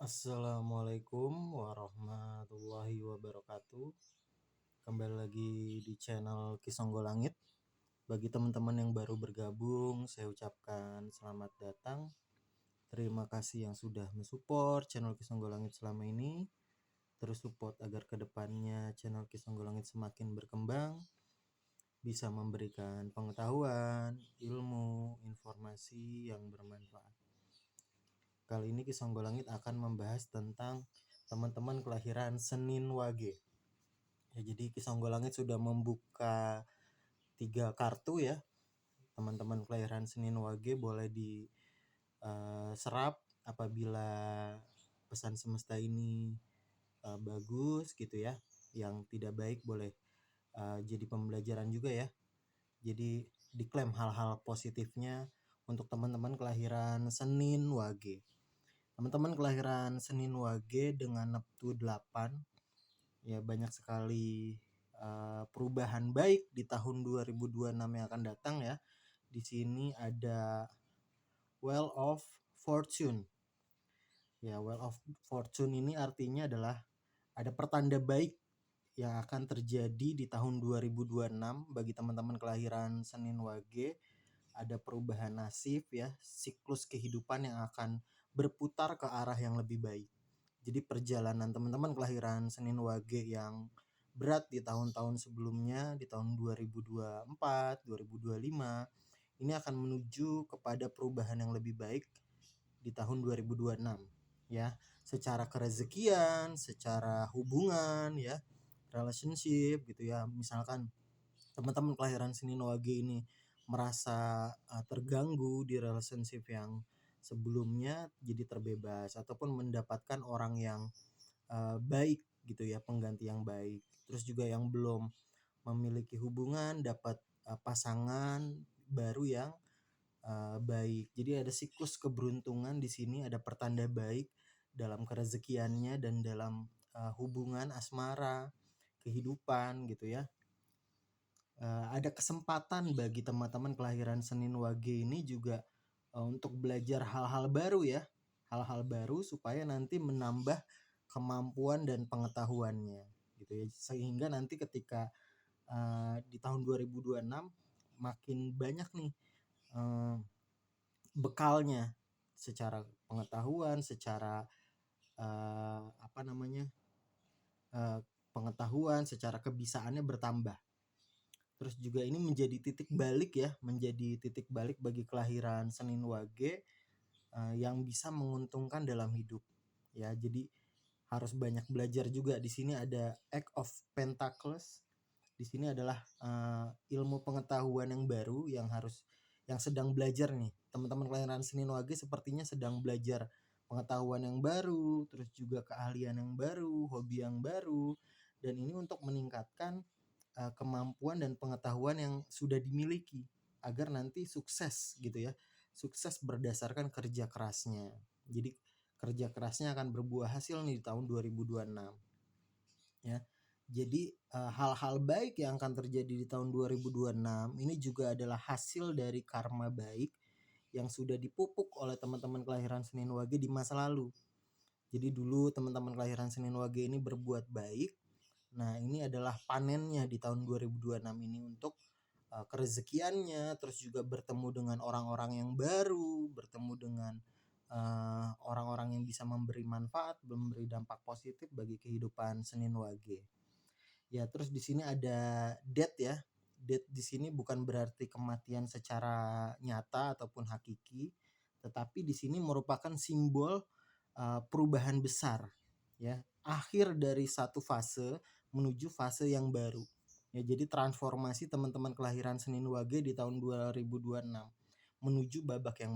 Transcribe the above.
Assalamualaikum warahmatullahi wabarakatuh. Kembali lagi di channel Kisonggo Langit. Bagi teman-teman yang baru bergabung, saya ucapkan selamat datang. Terima kasih yang sudah mensupport channel Kisonggo Langit selama ini. Terus support agar kedepannya channel Kisonggo Langit semakin berkembang, bisa memberikan pengetahuan, ilmu, informasi yang bermanfaat. Kali ini Kisonggo Langit akan membahas tentang teman-teman kelahiran Senin Wage. Ya, jadi Kisonggo Langit sudah membuka 3 kartu ya. Teman-teman kelahiran Senin Wage boleh diserap apabila pesan semesta ini bagus gitu ya. Yang tidak baik boleh jadi pembelajaran juga ya. Jadi diklaim hal-hal positifnya untuk teman-teman kelahiran Senin Wage. Teman-teman kelahiran Senin Wage dengan Neptu 8 ya, banyak sekali perubahan baik di tahun 2026 yang akan datang ya. Di sini ada Wheel of Fortune. Ya, Wheel of Fortune ini artinya adalah ada pertanda baik yang akan terjadi di tahun 2026 bagi teman-teman kelahiran Senin Wage. Ada perubahan nasib ya, siklus kehidupan yang akan berputar ke arah yang lebih baik. Jadi perjalanan teman-teman kelahiran Senin Wage yang berat di tahun-tahun sebelumnya, di tahun 2024, 2025, ini akan menuju kepada perubahan yang lebih baik di tahun 2026 ya, secara kerezekian, secara hubungan ya, relationship gitu ya. Misalkan teman-teman kelahiran Senin Wage ini merasa terganggu di relationship yang sebelumnya, jadi terbebas ataupun mendapatkan orang yang baik gitu ya, pengganti yang baik. Terus juga yang belum memiliki hubungan dapat pasangan baru yang baik. Jadi ada siklus keberuntungan di sini, ada pertanda baik dalam kerezekiannya dan dalam hubungan asmara, kehidupan gitu ya. Ada kesempatan bagi teman-teman kelahiran Senin Wage ini juga untuk belajar hal-hal baru ya, hal-hal baru supaya nanti menambah kemampuan dan pengetahuannya gitu ya, sehingga nanti ketika di tahun 2026 makin banyak nih bekalnya secara pengetahuan, secara pengetahuan, secara kebisaannya bertambah. Terus juga ini menjadi titik balik ya, menjadi titik balik bagi kelahiran Senin Wage yang bisa menguntungkan dalam hidup ya. Jadi harus banyak belajar juga. Di sini ada Eight of Pentacles. Di sini adalah ilmu pengetahuan yang baru yang sedang belajar nih. Teman-teman kelahiran Senin Wage sepertinya sedang belajar pengetahuan yang baru, terus juga keahlian yang baru, hobi yang baru, dan ini untuk meningkatkan kemampuan dan pengetahuan yang sudah dimiliki agar nanti sukses gitu ya. Sukses berdasarkan kerja kerasnya. Jadi kerja kerasnya akan berbuah hasil nih di tahun 2026 ya. Jadi hal-hal baik yang akan terjadi di tahun 2026 ini juga adalah hasil dari karma baik yang sudah dipupuk oleh teman-teman kelahiran Senin Wage di masa lalu. Jadi dulu teman-teman kelahiran Senin Wage ini berbuat baik. Nah, ini adalah panennya di tahun 2026 ini untuk kerezekiannya, terus juga bertemu dengan orang-orang yang baru, bertemu dengan orang-orang yang bisa memberi manfaat, memberi dampak positif bagi kehidupan Senin Wage. Ya, terus di sini ada death ya. Death di sini bukan berarti kematian secara nyata ataupun hakiki, tetapi di sini merupakan simbol perubahan besar ya, akhir dari satu fase menuju fase yang baru ya. Jadi transformasi teman-teman kelahiran Senin Wage di tahun 2026 menuju babak yang baru.